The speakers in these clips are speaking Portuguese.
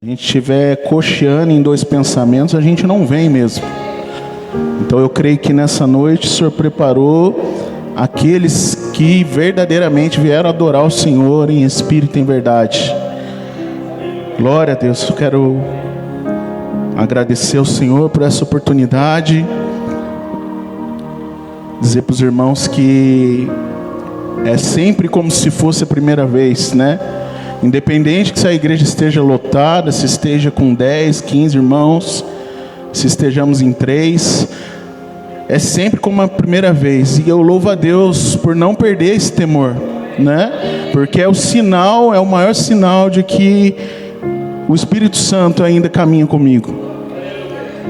a gente estiver cocheando em dois pensamentos, a gente não vem mesmo. Então eu creio que nessa noite o Senhor preparou aqueles que verdadeiramente vieram adorar o Senhor em espírito e em verdade. Glória a Deus. Eu quero agradecer ao Senhor por essa oportunidade, dizer para os irmãos que é sempre como se fosse a primeira vez, né? Independente que se a igreja esteja lotada, se esteja com 10, 15 irmãos, se estejamos em 3, é sempre como a primeira vez. E eu louvo a Deus por não perder esse temor, né? Porque é o sinal, é o maior sinal de que o Espírito Santo ainda caminha comigo.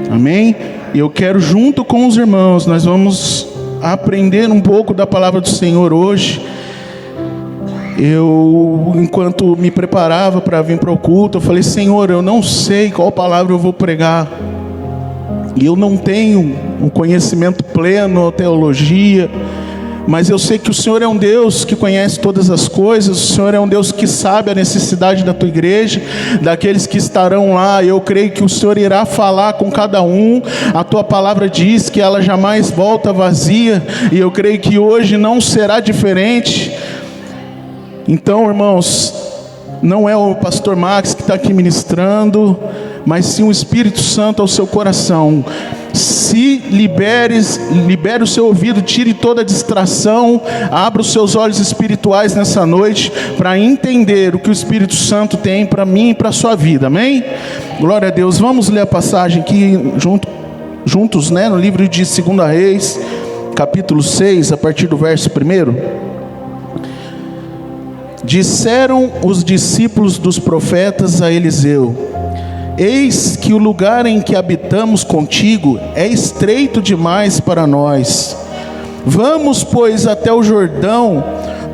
Amém? E eu quero, junto com os irmãos, nós vamos aprender um pouco da palavra do Senhor hoje. Enquanto me preparava para vir para o culto, eu falei: Senhor, eu não sei qual palavra eu vou pregar. E eu não tenho um conhecimento pleno, teologia, mas eu sei que o Senhor é um Deus que conhece todas as coisas. O Senhor é um Deus que sabe a necessidade da tua igreja, daqueles que estarão lá. Eu creio que o Senhor irá falar com cada um. A tua palavra diz que ela jamais volta vazia, e eu creio que hoje não será diferente. Então, irmãos, não é o pastor Max que está aqui ministrando, mas sim o Espírito Santo ao seu coração. Se libere o seu ouvido, tire toda a distração, abra os seus olhos espirituais nessa noite para entender o que o Espírito Santo tem para mim e para a sua vida, amém? Glória a Deus. Vamos ler a passagem aqui juntos, né, no livro de 2 Reis, capítulo 6, a partir do verso 1. Disseram os discípulos dos profetas a Eliseu: eis que o lugar em que habitamos contigo é estreito demais para nós. Vamos, pois, até o Jordão,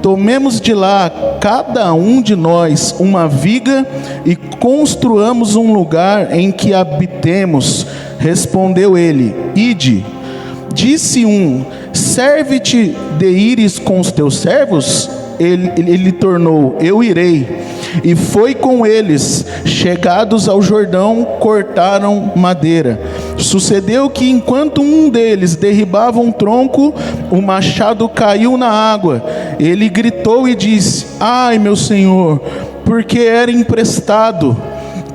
tomemos de lá, cada um de nós, uma viga, e construamos um lugar em que habitemos. Respondeu ele: ide. Disse um: serve-te de ires com os teus servos? Ele tornou: eu irei. E foi com eles. Chegados ao Jordão, cortaram madeira. Sucedeu que enquanto um deles derribava um tronco, o machado caiu na água. Ele gritou e disse: ai, meu senhor, porque era emprestado.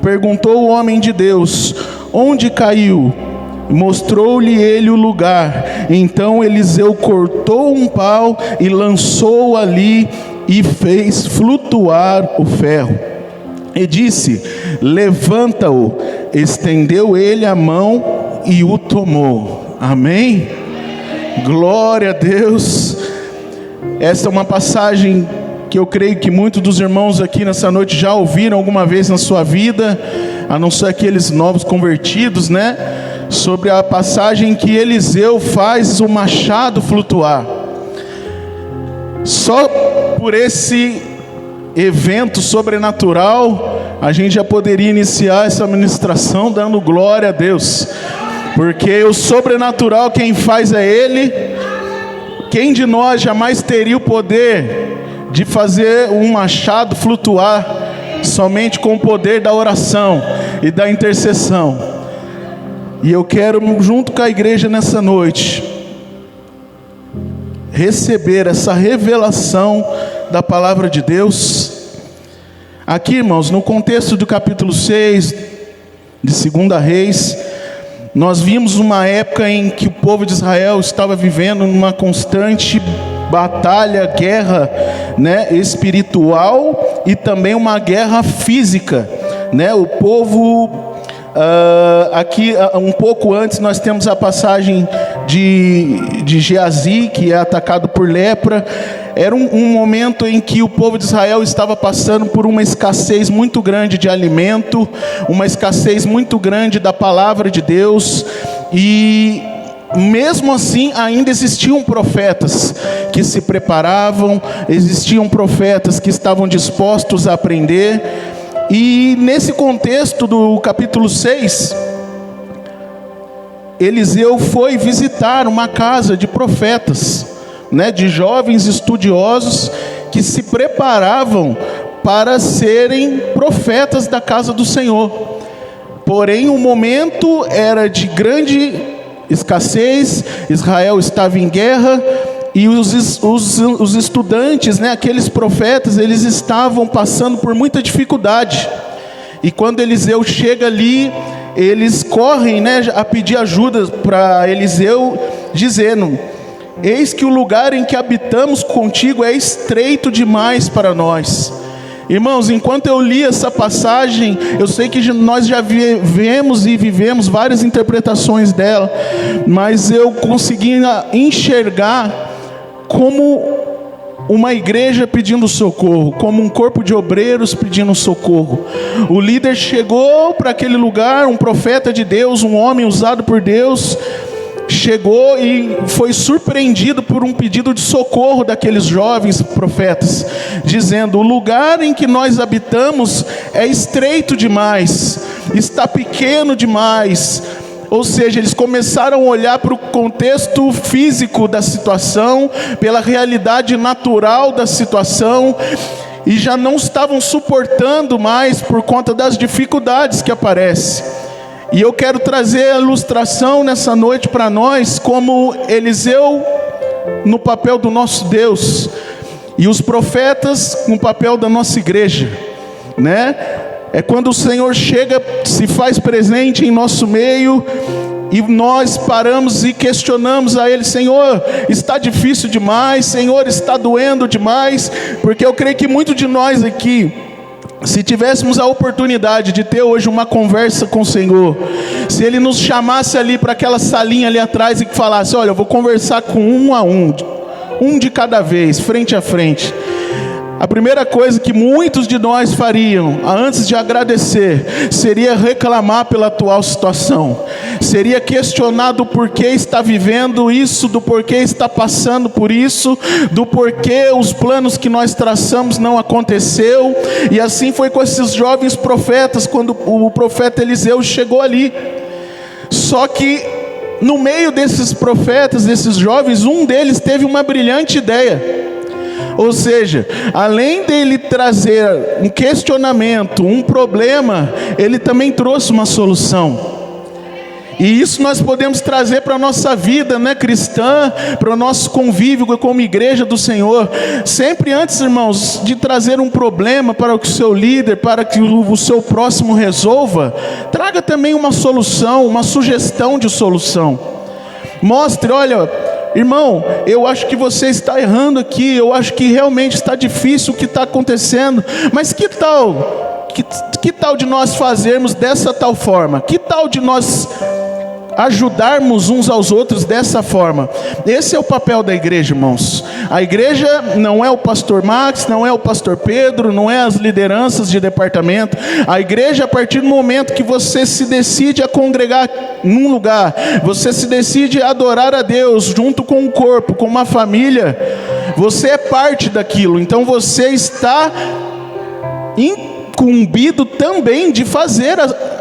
Perguntou o homem de Deus: onde caiu? Mostrou-lhe ele o lugar. Então Eliseu cortou um pau e lançou ali, e fez flutuar o ferro. E disse: levanta-o. Estendeu ele a mão e o tomou. Amém? Glória a Deus. Essa é uma passagem que eu creio que muitos dos irmãos aqui nessa noite já ouviram alguma vez na sua vida, a não ser aqueles novos convertidos, né? Sobre a passagem que Eliseu faz o machado flutuar. Só por esse evento sobrenatural, a gente já poderia iniciar essa ministração dando glória a Deus, porque o sobrenatural quem faz é Ele. Quem de nós jamais teria o poder de fazer um machado flutuar? Somente com o poder da oração e da intercessão. E eu quero, junto com a igreja nessa noite, receber essa revelação da palavra de Deus. Aqui, irmãos, no contexto do capítulo 6 de 2 Reis, nós vimos uma época em que o povo de Israel estava vivendo numa constante batalha, guerra, né, espiritual, e também uma guerra física, né? O povo... aqui um pouco antes nós temos a passagem de Geazi, que é atacado por lepra. Era um momento em que o povo de Israel estava passando por uma escassez muito grande de alimento, uma escassez muito grande da palavra de Deus. E mesmo assim ainda existiam profetas que se preparavam, existiam profetas que estavam dispostos a aprender. E nesse contexto do capítulo 6, Eliseu foi visitar uma casa de profetas, né, de jovens estudiosos que se preparavam para serem profetas da casa do Senhor. Porém, o momento era de grande escassez, Israel estava em guerra, e os estudantes, né, aqueles profetas, eles estavam passando por muita dificuldade. E quando Eliseu chega ali, eles correm, né, a pedir ajuda para Eliseu, dizendo: eis que o lugar em que habitamos contigo é estreito demais para nós. Irmãos, enquanto eu li essa passagem, eu sei que nós já vivemos e vivemos várias interpretações dela, mas eu consegui enxergar como uma igreja pedindo socorro, como um corpo de obreiros pedindo socorro. O líder chegou para aquele lugar, um profeta de Deus, um homem usado por Deus, chegou e foi surpreendido por um pedido de socorro daqueles jovens profetas, dizendo: o lugar em que nós habitamos é estreito demais, está pequeno demais. Ou seja, eles começaram a olhar para o contexto físico da situação, pela realidade natural da situação, e já não estavam suportando mais por conta das dificuldades que aparecem. E eu quero trazer a ilustração nessa noite para nós, como Eliseu no papel do nosso Deus, e os profetas no papel da nossa igreja, né? É quando o Senhor chega, se faz presente em nosso meio, e nós paramos e questionamos a Ele: Senhor, está difícil demais, Senhor, está doendo demais. Porque eu creio que muitos de nós aqui, se tivéssemos a oportunidade de ter hoje uma conversa com o Senhor, se Ele nos chamasse ali para aquela salinha ali atrás e falasse: olha, eu vou conversar com um a um, um de cada vez, frente a frente, a primeira coisa que muitos de nós fariam, antes de agradecer, seria reclamar pela atual situação, seria questionar do porquê está vivendo isso, do porquê está passando por isso, do porquê os planos que nós traçamos não aconteceu. E assim foi com esses jovens profetas, quando o profeta Eliseu chegou ali. Só que no meio desses profetas, desses jovens, um deles teve uma brilhante ideia. Ou seja, além dele trazer um questionamento, um problema, ele também trouxe uma solução. E isso nós podemos trazer para a nossa vida, né, cristã, para o nosso convívio como igreja do Senhor. Sempre antes, irmãos, de trazer um problema para que o seu líder, para que o seu próximo resolva, traga também uma solução, uma sugestão de solução. Mostre: olha, irmão, eu acho que você está errando aqui, eu acho que realmente está difícil o que está acontecendo, mas que tal? Que tal de nós fazermos dessa tal forma? Que tal de nós ajudarmos uns aos outros dessa forma? Esse é o papel da igreja, irmãos. A igreja não é o pastor Max, não é o pastor Pedro, não é as lideranças de departamento. A igreja, a partir do momento que você se decide a congregar num lugar, você se decide a adorar a Deus junto com um corpo, com uma família, você é parte daquilo. Então você está incumbido também de fazer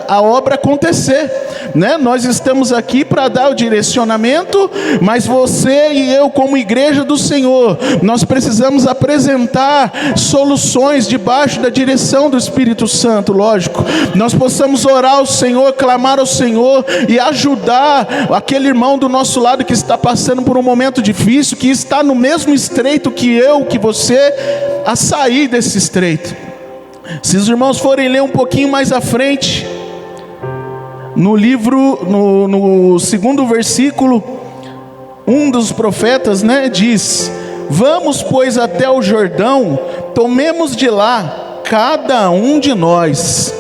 a obra acontecer, né? Nós estamos aqui para dar o direcionamento, mas você e eu, como igreja do Senhor, nós precisamos apresentar soluções debaixo da direção do Espírito Santo. Lógico, nós possamos orar ao Senhor, clamar ao Senhor e ajudar aquele irmão do nosso lado que está passando por um momento difícil, que está no mesmo estreito que eu, que você, a sair desse estreito. Se os irmãos forem ler um pouquinho mais à frente, no livro, no segundo versículo, um dos profetas, né, diz: vamos, pois, até o Jordão, tomemos de lá cada um de nós.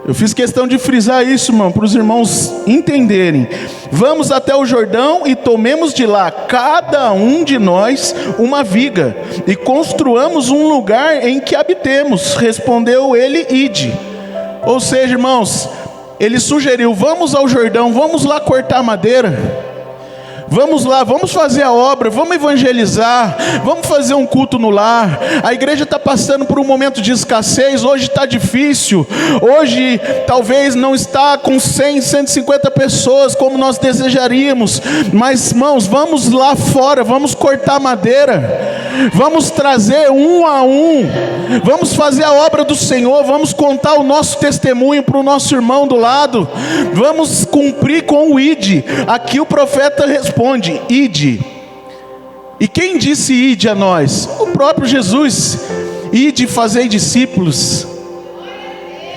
Eu fiz questão de frisar isso, irmão, para os irmãos entenderem. Vamos até o Jordão e tomemos de lá cada um de nós uma viga, e construamos um lugar em que habitemos. Respondeu ele: ide. Ou seja, irmãos, ele sugeriu: vamos ao Jordão, vamos lá cortar madeira, vamos lá, vamos fazer a obra, vamos evangelizar, vamos fazer um culto no lar. A igreja está passando por um momento de escassez, hoje está difícil, hoje talvez não está com 100, 150 pessoas como nós desejaríamos, mas irmãos, vamos lá fora, vamos cortar madeira. Vamos trazer um a um, vamos fazer a obra do Senhor, vamos contar o nosso testemunho para o nosso irmão do lado, vamos cumprir com o ide. Aqui o profeta responde: ide. E quem disse ide a nós? O próprio Jesus. Ide, fazei discípulos.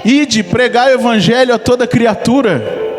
Ide, pregai o evangelho a toda criatura.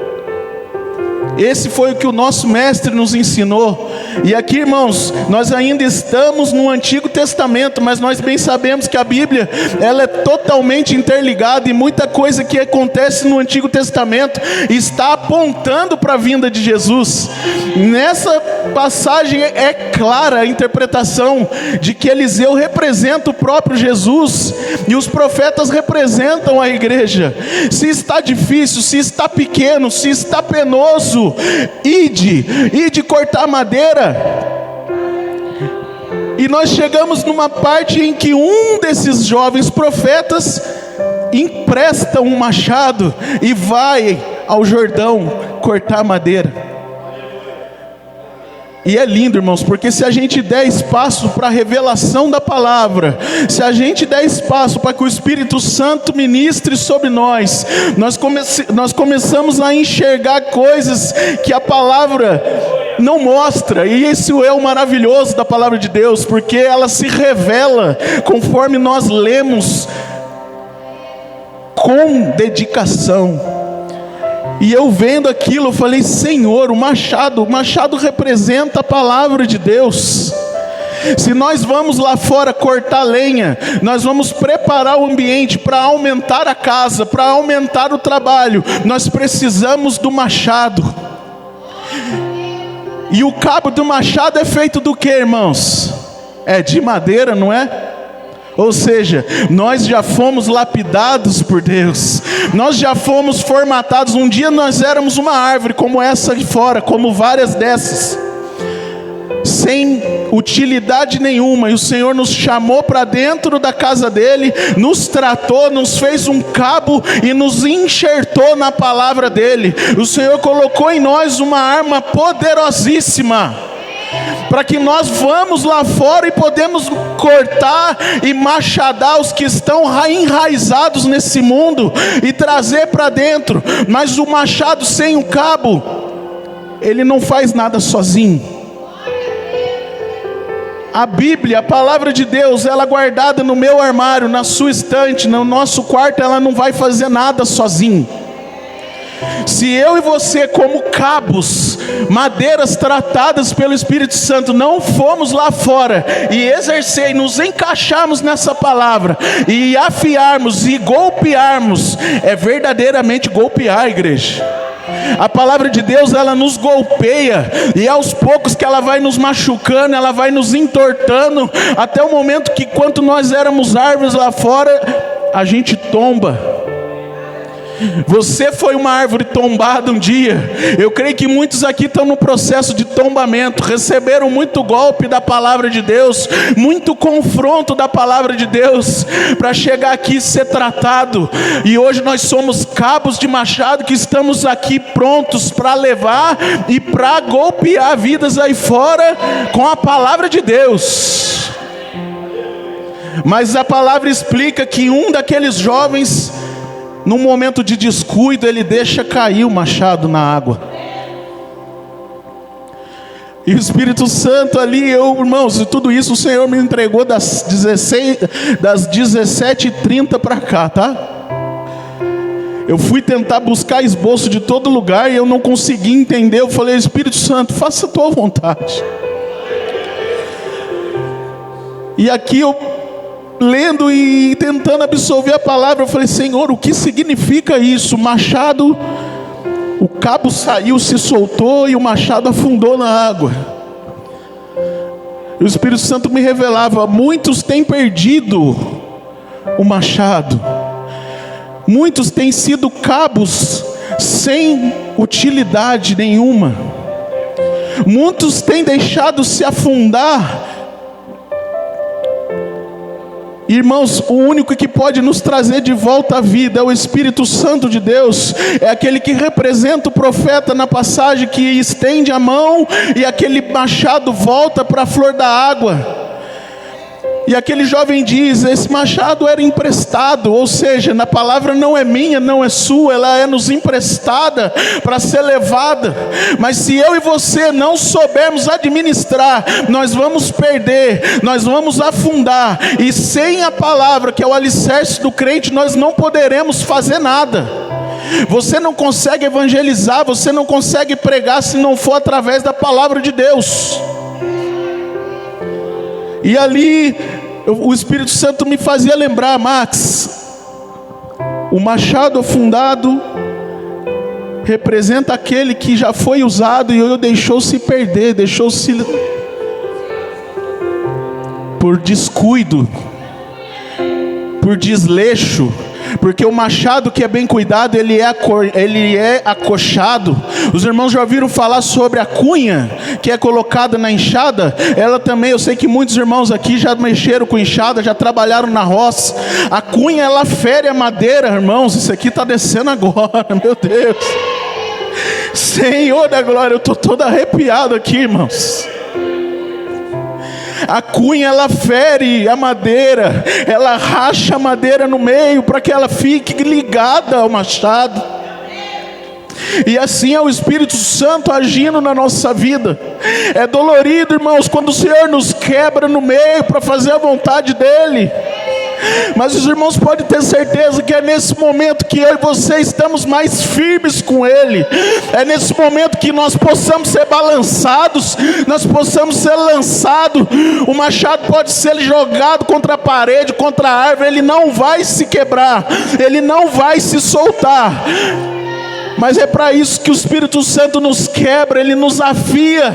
Esse foi o que o nosso mestre nos ensinou. E aqui, irmãos, nós ainda estamos no Antigo Testamento, mas nós bem sabemos que a Bíblia, ela é totalmente interligada, e muita coisa que acontece no Antigo Testamento está apontando para a vinda de Jesus. Nessa passagem é clara a interpretação de que Eliseu representa o próprio Jesus, e os profetas representam a igreja. Se está difícil, se está pequeno, se está penoso, ide cortar madeira. E nós chegamos numa parte em que um desses jovens profetas empresta um machado e vai ao Jordão cortar madeira. E é lindo, irmãos, porque se a gente der espaço para a revelação da palavra, se a gente der espaço para que o Espírito Santo ministre sobre nós, nós começamos a enxergar coisas que a palavra não mostra. E isso é o maravilhoso da palavra de Deus, porque ela se revela conforme nós lemos com dedicação. E eu vendo aquilo, eu falei: Senhor, o machado representa a palavra de Deus. Se nós vamos lá fora cortar lenha, nós vamos preparar o ambiente para aumentar a casa, para aumentar o trabalho, nós precisamos do machado. E o cabo do machado é feito do que, irmãos? É de madeira, não é? Ou seja, nós já fomos lapidados por Deus, nós já fomos formatados. Um dia nós éramos uma árvore como essa aqui fora, como várias dessas, sem utilidade nenhuma, e o Senhor nos chamou para dentro da casa dele, nos tratou, nos fez um cabo e nos enxertou na palavra dele. O Senhor colocou em nós uma arma poderosíssima, para que nós vamos lá fora e podemos cortar e machadar os que estão enraizados nesse mundo e trazer para dentro. Mas o machado sem o cabo, ele não faz nada sozinho. A Bíblia, a palavra de Deus, ela guardada no meu armário, na sua estante, no nosso quarto, ela não vai fazer nada sozinho. Se eu e você, como cabos, madeiras tratadas pelo Espírito Santo, não formos lá fora e exercer, e nos encaixarmos nessa palavra, e afiarmos e golpearmos, é verdadeiramente golpear, igreja. A palavra de Deus, ela nos golpeia, e aos poucos que ela vai nos machucando, ela vai nos entortando, até o momento que, quando nós éramos árvores lá fora, a gente tomba. Você foi uma árvore tombada um dia. Eu creio que muitos aqui estão no processo de tombamento, receberam muito golpe da palavra de Deus, muito confronto da palavra de Deus, para chegar aqui e ser tratado. E hoje nós somos cabos de machado que estamos aqui prontos para levar e para golpear vidas aí fora com a palavra de Deus. Mas a palavra explica que um daqueles jovens, num momento de descuido, ele deixa cair o machado na água. E o Espírito Santo ali, irmãos, e tudo isso o Senhor me entregou das 17h30 para cá, tá? Eu fui tentar buscar esboço de todo lugar e eu não consegui entender. Eu falei: Espírito Santo, faça a tua vontade. E aqui eu, lendo e tentando absorver a palavra, eu falei: Senhor, o que significa isso? Machado, o cabo saiu, se soltou e o machado afundou na água. E o Espírito Santo me revelava: muitos têm perdido o machado, muitos têm sido cabos sem utilidade nenhuma, muitos têm deixado se afundar. Irmãos, o único que pode nos trazer de volta à vida é o Espírito Santo de Deus. É aquele que representa o profeta na passagem, que estende a mão e aquele machado volta para a flor da água. E aquele jovem diz: esse machado era emprestado, ou seja, na palavra não é minha, não é sua, ela é nos emprestada para ser levada. Mas se eu e você não soubermos administrar, nós vamos perder, nós vamos afundar. E sem a palavra, que é o alicerce do crente, nós não poderemos fazer nada. Você não consegue evangelizar, você não consegue pregar se não for através da palavra de Deus. E ali o Espírito Santo me fazia lembrar: Max, o machado afundado representa aquele que já foi usado e deixou-se perder, deixou-se por descuido, por desleixo. Porque o machado que é bem cuidado, ele é acochado. Os irmãos já ouviram falar sobre a cunha que é colocada na enxada? Ela também, eu sei que muitos irmãos aqui já mexeram com enxada, já trabalharam na roça. A cunha, ela fere a madeira, irmãos. Isso aqui está descendo agora, meu Deus. Senhor da glória, eu estou todo arrepiado aqui, irmãos. A cunha, ela fere a madeira, ela racha a madeira no meio para que ela fique ligada ao machado. E assim é o Espírito Santo agindo na nossa vida. É dolorido, irmãos, quando o Senhor nos quebra no meio para fazer a vontade dEle. Mas os irmãos podem ter certeza que é nesse momento que eu e você estamos mais firmes com Ele. É nesse momento que nós possamos ser balançados, nós possamos ser lançados. O machado pode ser jogado contra a parede, contra a árvore, ele não vai se quebrar, ele não vai se soltar. Mas é para isso que o Espírito Santo nos quebra, Ele nos afia.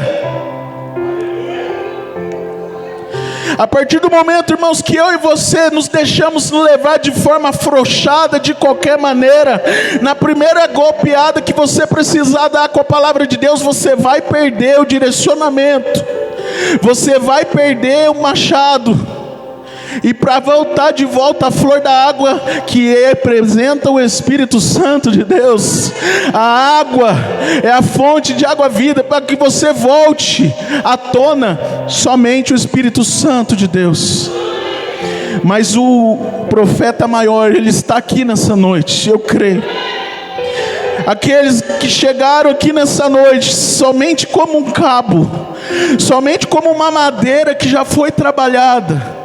A partir do momento, irmãos, que eu e você nos deixamos levar de forma afrouxada, de qualquer maneira, na primeira golpeada que você precisar dar com a palavra de Deus, você vai perder o direcionamento, você vai perder o machado. E para voltar de volta à flor da água, que representa o Espírito Santo de Deus, a água é a fonte de água vida, para que você volte à tona, somente o Espírito Santo de Deus. Mas o profeta maior, ele está aqui nessa noite, eu creio. Aqueles que chegaram aqui nessa noite somente como um cabo, somente como uma madeira que já foi trabalhada,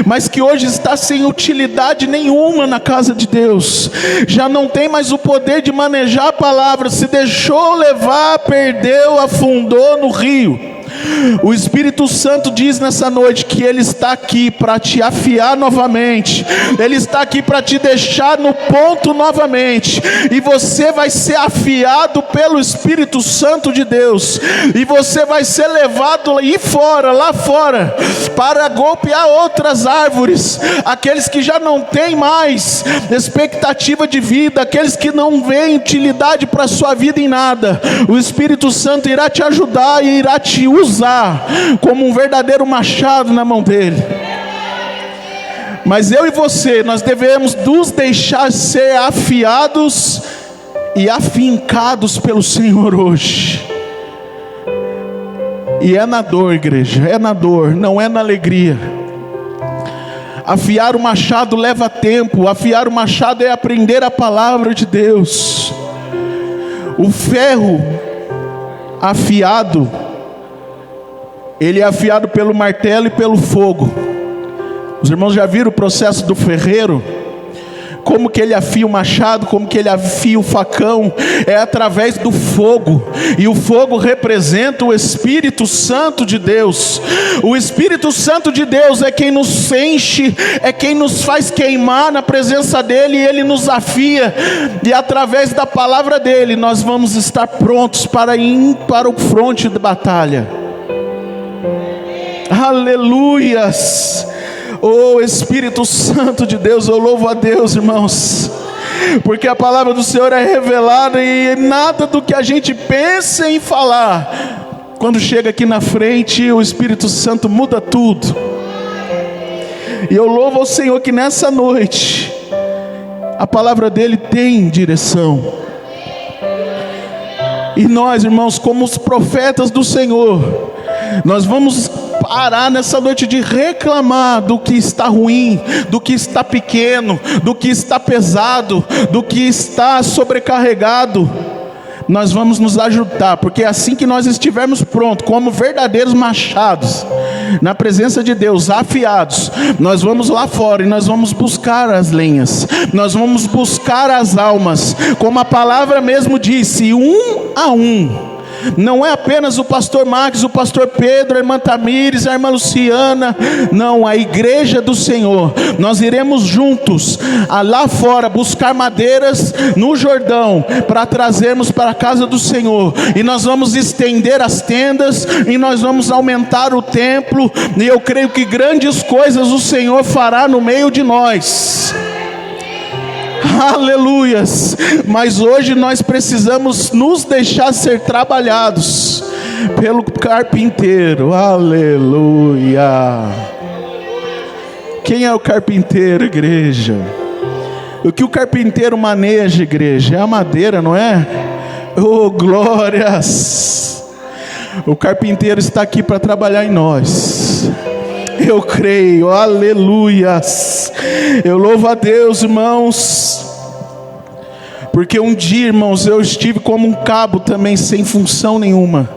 mas que hoje está sem utilidade nenhuma na casa de Deus, já não tem mais o poder de manejar a palavra, se deixou levar, perdeu, afundou no rio. O Espírito Santo diz nessa noite que Ele está aqui para te afiar novamente, Ele está aqui para te deixar no ponto novamente, e você vai ser afiado pelo Espírito Santo de Deus, e você vai ser levado lá fora, para golpear outras árvores, aqueles que já não têm mais expectativa de vida, aqueles que não veem utilidade para a sua vida em nada. O Espírito Santo irá te ajudar e irá te usar como um verdadeiro machado na mão dele. Mas eu e você, nós devemos nos deixar ser afiados e afincados pelo Senhor hoje. E é na dor, igreja, é na dor, não é na alegria. Afiar o machado leva tempo, afiar o machado é aprender a palavra de Deus. O ferro afiado, ele é afiado pelo martelo e pelo fogo. Os irmãos já viram o processo do ferreiro? Como que ele afia o machado, como que ele afia o facão? É através do fogo. E o fogo representa o Espírito Santo de Deus. O Espírito Santo de Deus é quem nos enche, é quem nos faz queimar na presença dEle, e Ele nos afia. E através da palavra dEle, nós vamos estar prontos para ir para o fronte de batalha. Aleluias! Oh Espírito Santo de Deus, eu louvo a Deus, irmãos, porque a palavra do Senhor é revelada, e nada do que a gente pensa em falar, quando chega aqui na frente, o Espírito Santo muda tudo. E eu louvo ao Senhor que nessa noite a palavra dele tem direção. E nós, irmãos, como os profetas do Senhor, nós vamos parar nessa noite de reclamar do que está ruim, do que está pequeno, do que está pesado, do que está sobrecarregado, nós vamos nos ajudar, porque assim que nós estivermos prontos, como verdadeiros machados, na presença de Deus, afiados, nós vamos lá fora e nós vamos buscar as lenhas, nós vamos buscar as almas, como a palavra mesmo disse, um a um. Não é apenas o pastor Max, o pastor Pedro, a irmã Tamires, a irmã Luciana. Não, a igreja do Senhor. Nós iremos juntos lá fora buscar madeiras no Jordão para trazermos para a casa do Senhor. E nós vamos estender as tendas e nós vamos aumentar o templo. E eu creio que grandes coisas o Senhor fará no meio de nós. Aleluias. Mas hoje nós precisamos nos deixar ser trabalhados pelo carpinteiro. Aleluia. Quem é o carpinteiro, igreja? O que o carpinteiro maneja, igreja? É a madeira, não é? Oh, glórias. O carpinteiro está aqui para trabalhar em nós. Eu creio, aleluias. Eu louvo a Deus, irmãos, porque um dia, irmãos, eu estive como um cabo também, sem função nenhuma.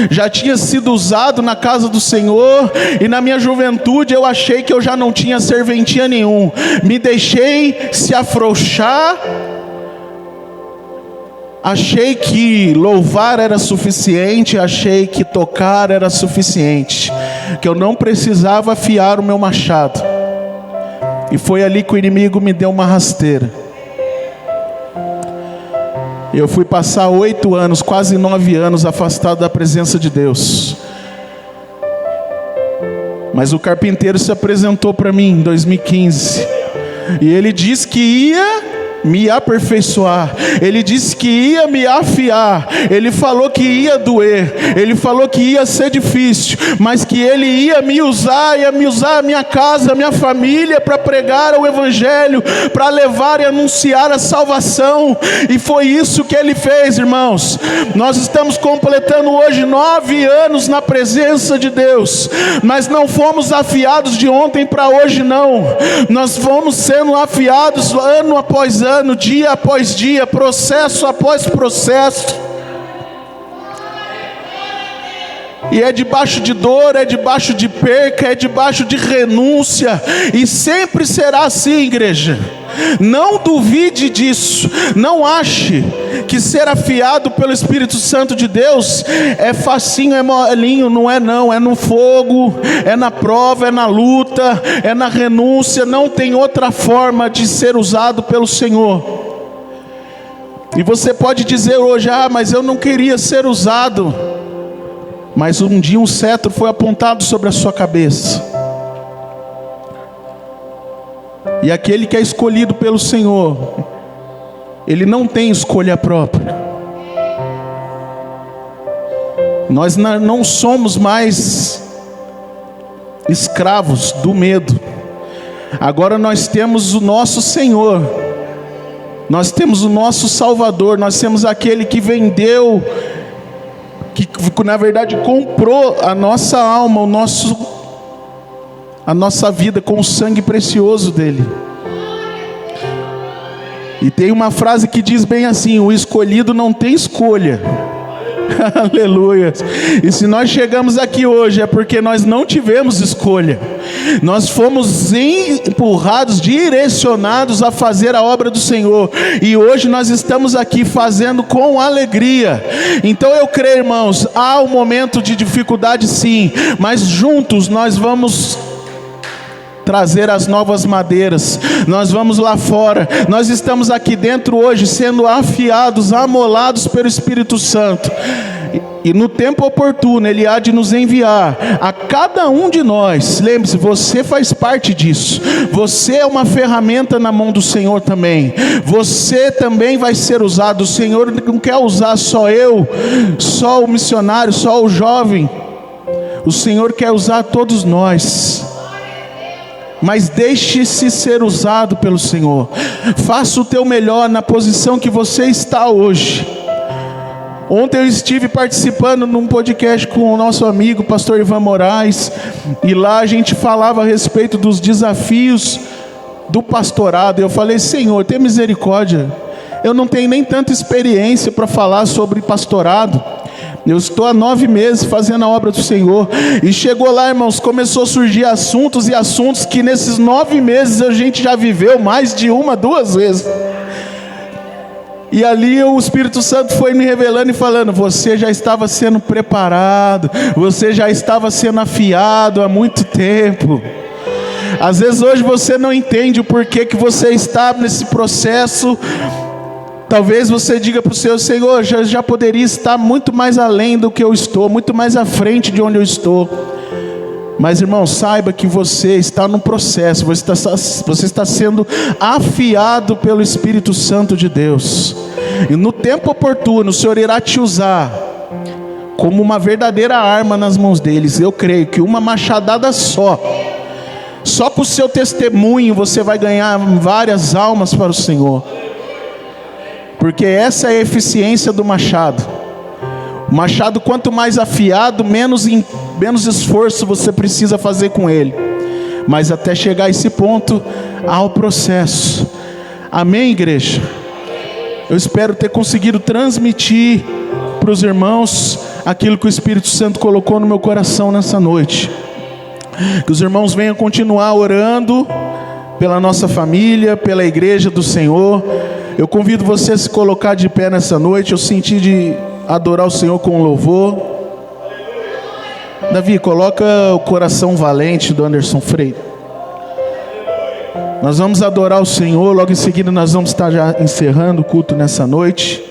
Já tinha sido usado na casa do Senhor, e na minha juventude eu achei que eu já não tinha serventia nenhum. Me deixei se afrouxar. Achei que louvar era suficiente, achei que tocar era suficiente, que eu não precisava afiar o meu machado. E foi ali que o inimigo me deu uma rasteira. Eu fui passar 8 anos, quase 9 anos afastado da presença de Deus. Mas o carpinteiro se apresentou para mim em 2015. E ele disse que ia me aperfeiçoar, ele disse que ia me afiar, ele falou que ia doer, ele falou que ia ser difícil, mas que ele ia me usar a minha casa, a minha família, para pregar o evangelho, para levar e anunciar a salvação. E foi isso que ele fez, irmãos. Nós estamos completando hoje 9 anos na presença de Deus, mas não fomos afiados de ontem para hoje, não. Nós fomos sendo afiados ano após ano, dia após dia, processo após processo. E é debaixo de dor, é debaixo de perca, é debaixo de renúncia. E sempre será assim, igreja. Não duvide disso. Não ache que ser afiado pelo Espírito Santo de Deus é facinho, é molinho. Não é não. É no fogo, é na prova, é na luta, é na renúncia. Não tem outra forma de ser usado pelo Senhor. E você pode dizer hoje: ah, mas eu não queria ser usado. Mas um dia um cetro foi apontado sobre a sua cabeça. E aquele que é escolhido pelo Senhor, ele não tem escolha própria. Nós não somos mais escravos do medo. Agora nós temos o nosso Senhor. Nós temos o nosso Salvador. Nós temos aquele que vendeu, que na verdade comprou a nossa alma, a nossa vida com o sangue precioso dele. E tem uma frase que diz bem assim: o escolhido não tem escolha. Aleluia. E se nós chegamos aqui hoje é porque nós não tivemos escolha. Nós fomos empurrados, direcionados a fazer a obra do Senhor. E hoje nós estamos aqui fazendo com alegria. Então eu creio, irmãos, há um momento de dificuldade sim, mas juntos nós vamos trazer as novas madeiras. Nós vamos lá fora. Nós estamos aqui dentro hoje sendo afiados, amolados pelo Espírito Santo. E no tempo oportuno Ele há de nos enviar a cada um de nós. Lembre-se, você faz parte disso. Você é uma ferramenta na mão do Senhor também. Você também vai ser usado. O Senhor não quer usar só eu, só o missionário, só o jovem. O Senhor quer usar todos nós. Mas deixe-se ser usado pelo Senhor. Faça o teu melhor na posição que você está hoje. Ontem eu estive participando num podcast com o nosso amigo pastor Ivan Moraes, e lá a gente falava a respeito dos desafios do pastorado. Eu falei: Senhor, tenha misericórdia, eu não tenho nem tanta experiência para falar sobre pastorado. Eu estou há 9 meses fazendo a obra do Senhor. E chegou lá, irmãos, começou a surgir assuntos e assuntos que nesses 9 meses a gente já viveu mais de 1, 2 vezes. E ali o Espírito Santo foi me revelando e falando: você já estava sendo preparado, você já estava sendo afiado há muito tempo. Às vezes hoje você não entende o porquê que você está nesse processo. Talvez você diga para o Senhor: Senhor, já poderia estar muito mais além do que eu estou, muito mais à frente de onde eu estou. Mas, irmão, saiba que você está no processo, você está sendo afiado pelo Espírito Santo de Deus. E no tempo oportuno, o Senhor irá te usar como uma verdadeira arma nas mãos deles. Eu creio que uma machadada só com o seu testemunho, você vai ganhar várias almas para o Senhor. Porque essa é a eficiência do machado. O machado, quanto mais afiado, menos esforço você precisa fazer com ele. Mas até chegar a esse ponto, há o processo. Amém, igreja? Eu espero ter conseguido transmitir para os irmãos aquilo que o Espírito Santo colocou no meu coração nessa noite. Que os irmãos venham continuar orando pela nossa família, pela igreja do Senhor. Eu convido você a se colocar de pé nessa noite. Eu senti de adorar o Senhor com louvor. Davi, coloca o Coração Valente do Anderson Freire. Nós vamos adorar o Senhor. Logo em seguida nós vamos estar já encerrando o culto nessa noite.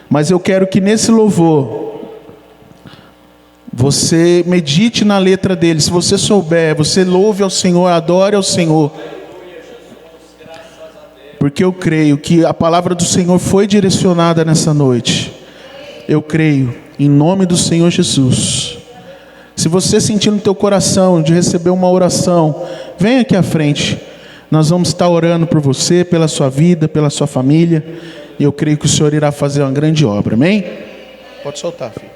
Mas eu quero que nesse louvor você medite na letra dele. Se você souber, você louve ao Senhor, adore ao Senhor. Porque eu creio que a palavra do Senhor foi direcionada nessa noite. Eu creio, em nome do Senhor Jesus. Se você sentir no teu coração de receber uma oração, vem aqui à frente. Nós vamos estar orando por você, pela sua vida, pela sua família. E eu creio que o Senhor irá fazer uma grande obra, amém? Pode soltar, filho.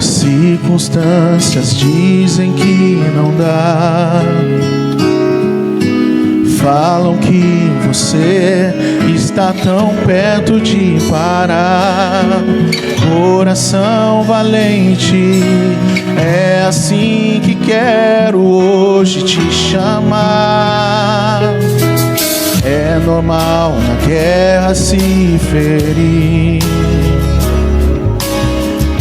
Circunstâncias dizem que não dá, falam que você está tão perto de parar. Coração valente, é assim que quero hoje te chamar. É normal na guerra se ferir,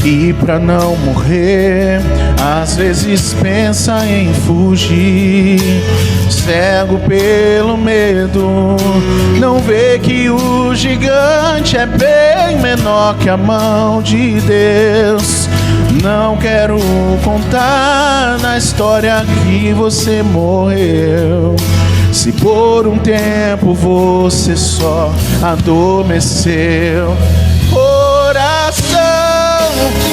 e pra não morrer, às vezes pensa em fugir. Cego pelo medo, não vê que o gigante é bem menor que a mão de Deus. Não quero contar na história que você morreu. Se por um tempo você só adormeceu.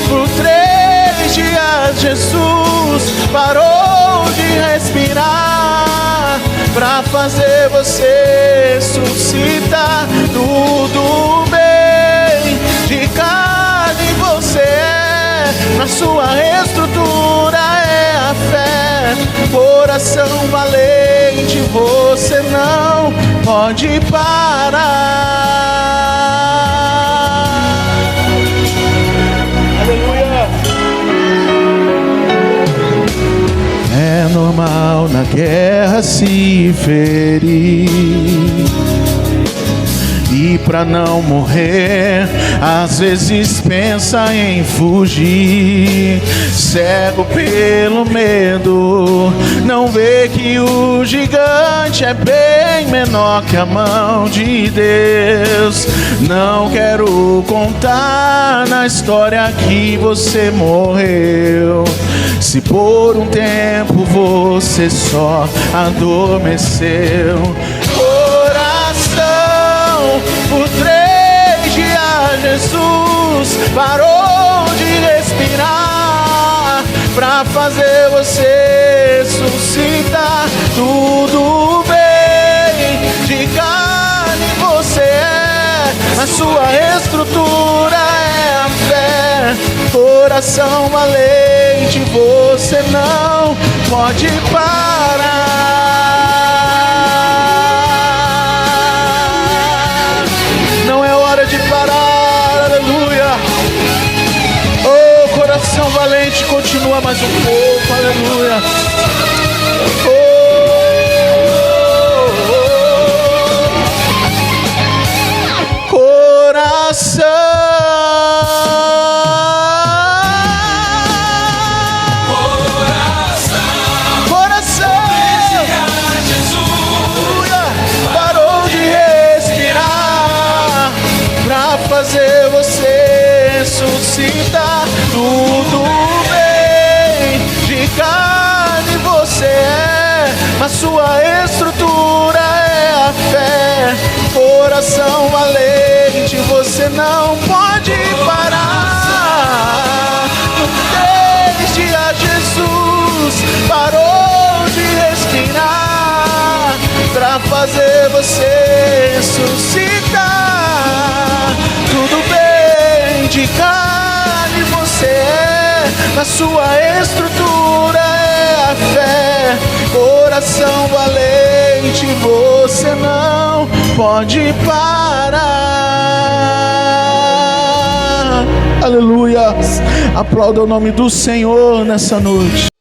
Por 3 dias Jesus parou de respirar pra fazer você ressuscitar. Tudo bem, de carne você é, na sua estrutura é a fé. Coração valente, você não pode parar. É normal na guerra se ferir, e pra não morrer, às vezes pensa em fugir. Cego pelo medo, não vê que o gigante é bem menor que a mão de Deus. Não quero contar na história que você morreu. Se por um tempo você só adormeceu. Coração parou de respirar pra fazer você ressuscitar. Tudo bem, de carne você é, a sua estrutura é a fé. Coração valente, você não pode parar. Não é hora de parar, aleluia. Oh, coração valente, continua mais um pouco, aleluia. Coração, parou de respirar pra fazer você ressuscitar. Tudo bem, de carne você é, a sua estrutura é a fé. Coração valente, você não pode parar. Desde a Jesus parou de respirar pra fazer você ressuscitar. Tudo bem, de carne você é, a sua estrutura é a fé. Coração valente, você não pode parar. Aleluia. Aplauda o nome do Senhor nessa noite.